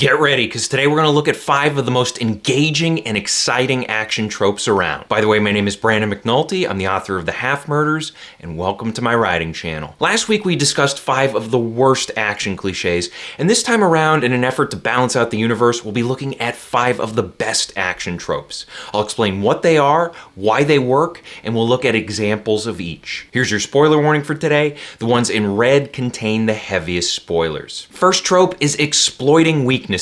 Get ready, because today we're going to look at 5 of the most engaging and exciting action tropes around. By the way, my name is Brandon McNulty. I'm the author of The Half Murders, and welcome to my writing channel. Last week we discussed 5 of the worst action cliches, and this time around, in an effort to balance out the universe, we'll be looking at 5 of the best action tropes. I'll explain what they are, why they work, and we'll look at examples of each. Here's your spoiler warning for today. The ones in red contain the heaviest spoilers. First trope is exploiting weaknesses.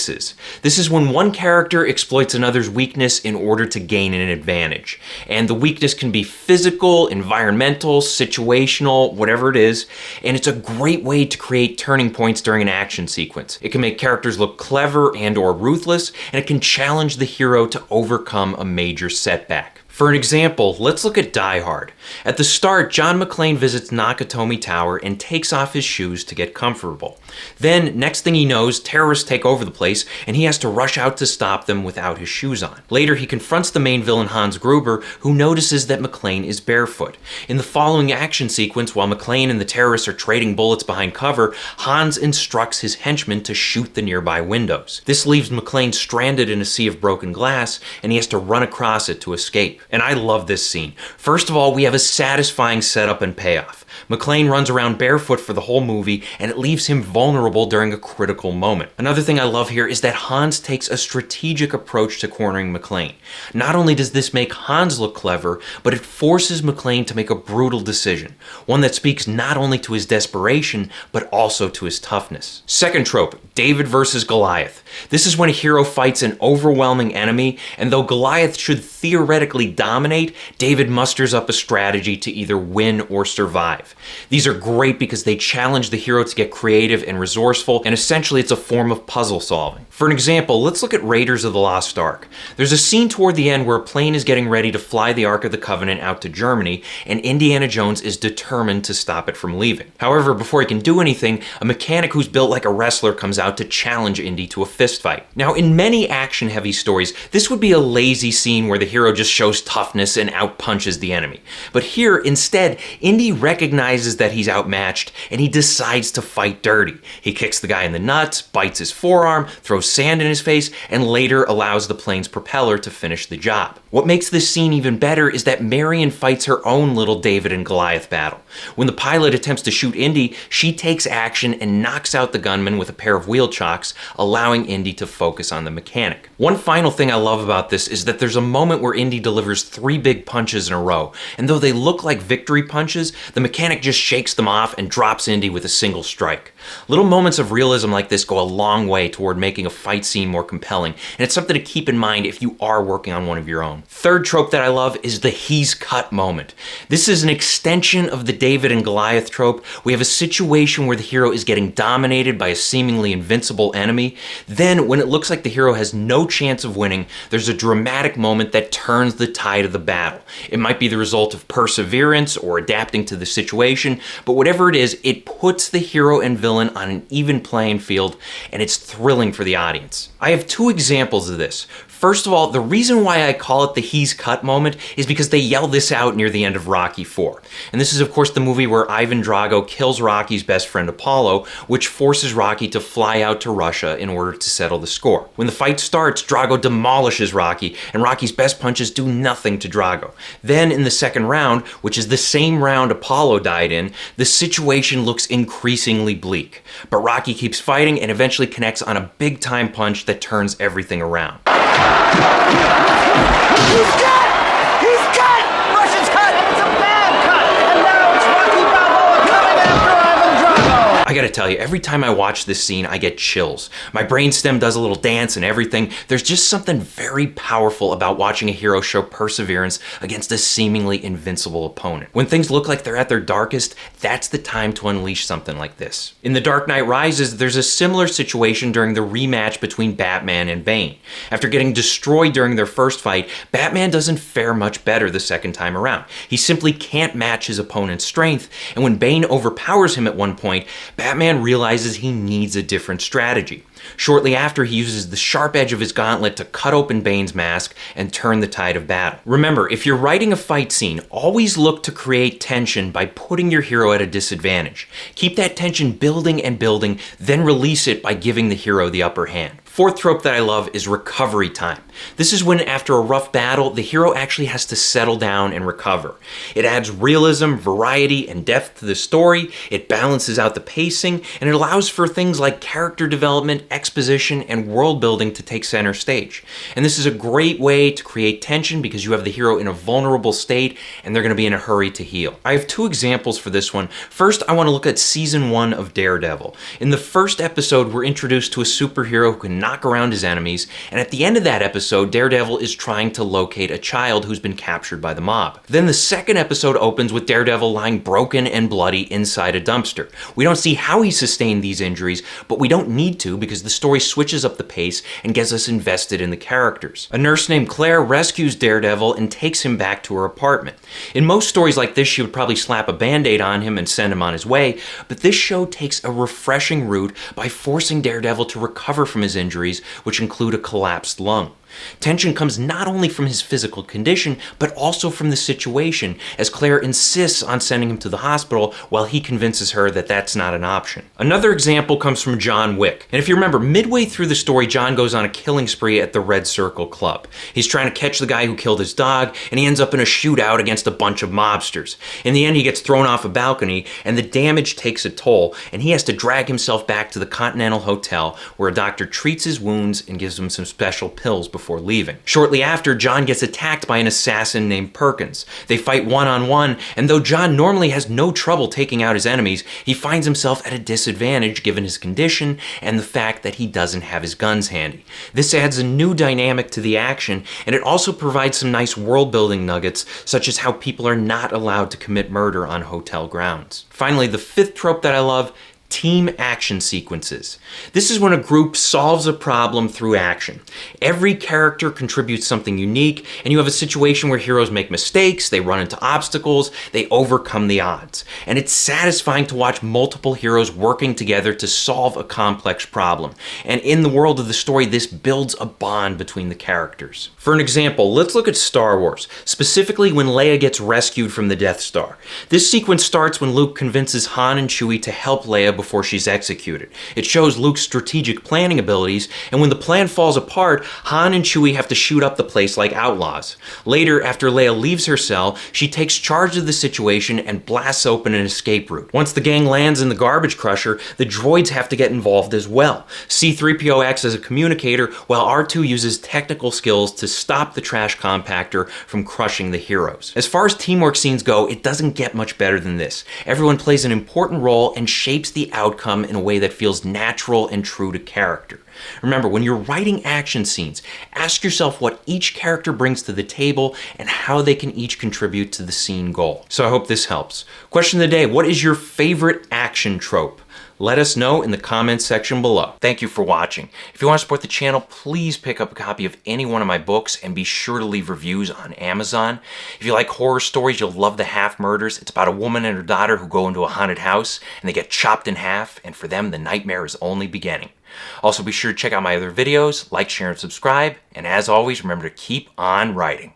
This is when one character exploits another's weakness in order to gain an advantage. And the weakness can be physical, environmental, situational, whatever it is. And it's a great way to create turning points during an action sequence. It can make characters look clever and or ruthless, and it can challenge the hero to overcome a major setback. For an example, let's look at Die Hard. At the start, John McClane visits Nakatomi Tower and takes off his shoes to get comfortable. Then, next thing he knows, terrorists take over the place and he has to rush out to stop them without his shoes on. Later, he confronts the main villain Hans Gruber, who notices that McClane is barefoot. In the following action sequence, while McClane and the terrorists are trading bullets behind cover, Hans instructs his henchmen to shoot the nearby windows. This leaves McClane stranded in a sea of broken glass, and he has to run across it to escape. And I love this scene. First of all, we have a satisfying setup and payoff. McClane runs around barefoot for the whole movie, and it leaves him vulnerable during a critical moment. Another thing I love here is that Hans takes a strategic approach to cornering McClane. Not only does this make Hans look clever, but it forces McClane to make a brutal decision, one that speaks not only to his desperation, but also to his toughness. Second trope, David versus Goliath. This is when a hero fights an overwhelming enemy, and though Goliath should theoretically dominate, David musters up a strategy to either win or survive. These are great because they challenge the hero to get creative and resourceful, and essentially it's a form of puzzle solving. For an example, let's look at Raiders of the Lost Ark. There's a scene toward the end where a plane is getting ready to fly the Ark of the Covenant out to Germany, and Indiana Jones is determined to stop it from leaving. However, before he can do anything, a mechanic who's built like a wrestler comes out to challenge Indy to a fist fight. Now, in many action-heavy stories, this would be a lazy scene where the hero just shows toughness and outpunches the enemy. But here, instead, Indy recognizes that he's outmatched, and he decides to fight dirty. He kicks the guy in the nuts, bites his forearm, throws sand in his face, and later allows the plane's propeller to finish the job. What makes this scene even better is that Marion fights her own little David and Goliath battle. When the pilot attempts to shoot Indy, she takes action and knocks out the gunman with a pair of wheel chocks, allowing Indy to focus on the mechanic. One final thing I love about this is that there's a moment where Indy delivers 3 big punches in a row, and though they look like victory punches, the mechanic just shakes them off and drops Indy with a single strike. Little moments of realism like this go a long way toward making a fight scene more compelling, and it's something to keep in mind if you are working on one of your own. Third trope that I love is the Hes Cut Moment. This is an extension of the David and Goliath trope. We have a situation where the hero is getting dominated by a seemingly invincible enemy. Then, when it looks like the hero has no chance of winning, there's a dramatic moment that turns the tide of the battle. It might be the result of perseverance or adapting to the situation, but whatever it is, it puts the hero and villain on an even playing field, and it's thrilling for the audience. I have 2 examples of this. First of all, the reason why I call it the Hes Cut Moment is because they yell this out near the end of Rocky IV. And this is of course the movie where Ivan Drago kills Rocky's best friend Apollo, which forces Rocky to fly out to Russia in order to settle the score. When the fight starts, Drago demolishes Rocky, and Rocky's best punches do nothing to Drago. Then in the second round, which is the same round Apollo died in, the situation looks increasingly bleak. But Rocky keeps fighting and eventually connects on a big time punch that turns everything around. He's cut! He's cut! Russian's cut! It's a bad cut! And now it's Rocky Balboa coming after Ivan Drago! I gotta tell you, every time I watch this scene, I get chills. My brainstem does a little dance and everything. There's just something very powerful about watching a hero show perseverance against a seemingly invincible opponent. When things look like they're at their darkest, that's the time to unleash something like this. In The Dark Knight Rises, there's a similar situation during the rematch between Batman and Bane. After getting destroyed during their first fight, Batman doesn't fare much better the second time around. He simply can't match his opponent's strength, and when Bane overpowers him at one point, Batman realizes he needs a different strategy. Shortly after, he uses the sharp edge of his gauntlet to cut open Bane's mask and turn the tide of battle. Remember, if you're writing a fight scene, always look to create tension by putting your hero at a disadvantage. Keep that tension building and building, then release it by giving the hero the upper hand. Fourth trope that I love is recovery time. This is when, after a rough battle, the hero actually has to settle down and recover. It adds realism, variety, and depth to the story, it balances out the pacing, and it allows for things like character development, exposition, and world building to take center stage. And this is a great way to create tension because you have the hero in a vulnerable state, and they're going to be in a hurry to heal. I have two examples for this one. First, I want to look at Season 1 of Daredevil. In the first episode, we're introduced to a superhero who can knock around his enemies, and at the end of that episode, Daredevil is trying to locate a child who's been captured by the mob. Then the second episode opens with Daredevil lying broken and bloody inside a dumpster. We don't see how he sustained these injuries, but we don't need to because the story switches up the pace and gets us invested in the characters. A nurse named Claire rescues Daredevil and takes him back to her apartment. In most stories like this, she would probably slap a band-aid on him and send him on his way, but this show takes a refreshing route by forcing Daredevil to recover from his injuries, which include a collapsed lung. Tension comes not only from his physical condition, but also from the situation, as Claire insists on sending him to the hospital while he convinces her that that's not an option. Another example comes from John Wick. And if you remember, midway through the story, John goes on a killing spree at the Red Circle Club. He's trying to catch the guy who killed his dog, and he ends up in a shootout against a bunch of mobsters. In the end, he gets thrown off a balcony, and the damage takes a toll, and he has to drag himself back to the Continental Hotel, where a doctor treats his wounds and gives him some special pills before leaving. Shortly after, John gets attacked by an assassin named Perkins. They fight one-on-one, and though John normally has no trouble taking out his enemies, he finds himself at a disadvantage given his condition and the fact that he doesn't have his guns handy. This adds a new dynamic to the action, and it also provides some nice world-building nuggets, such as how people are not allowed to commit murder on hotel grounds. Finally, the fifth trope that I love: team action sequences. This is when a group solves a problem through action. Every character contributes something unique, and you have a situation where heroes make mistakes, they run into obstacles, they overcome the odds. And it's satisfying to watch multiple heroes working together to solve a complex problem. And in the world of the story, this builds a bond between the characters. For an example, let's look at Star Wars, specifically when Leia gets rescued from the Death Star. This sequence starts when Luke convinces Han and Chewie to help Leia before she's executed. It shows Luke's strategic planning abilities, and when the plan falls apart, Han and Chewie have to shoot up the place like outlaws. Later, after Leia leaves her cell, she takes charge of the situation and blasts open an escape route. Once the gang lands in the garbage crusher, the droids have to get involved as well. C-3PO acts as a communicator, while R2 uses technical skills to stop the trash compactor from crushing the heroes. As far as teamwork scenes go, it doesn't get much better than this. Everyone plays an important role and shapes the outcome in a way that feels natural and true to character. Remember, when you're writing action scenes, ask yourself what each character brings to the table and how they can each contribute to the scene goal. So I hope this helps. Question of the day: what is your favorite action trope? Let us know in the comments section below. Thank you for watching. If you want to support the channel, please pick up a copy of any one of my books and be sure to leave reviews on Amazon. If you like horror stories, you'll love The Half Murders. It's about a woman and her daughter who go into a haunted house and they get chopped in half, and for them, the nightmare is only beginning. Also, be sure to check out my other videos, like, share, and subscribe, and as always, remember to keep on writing.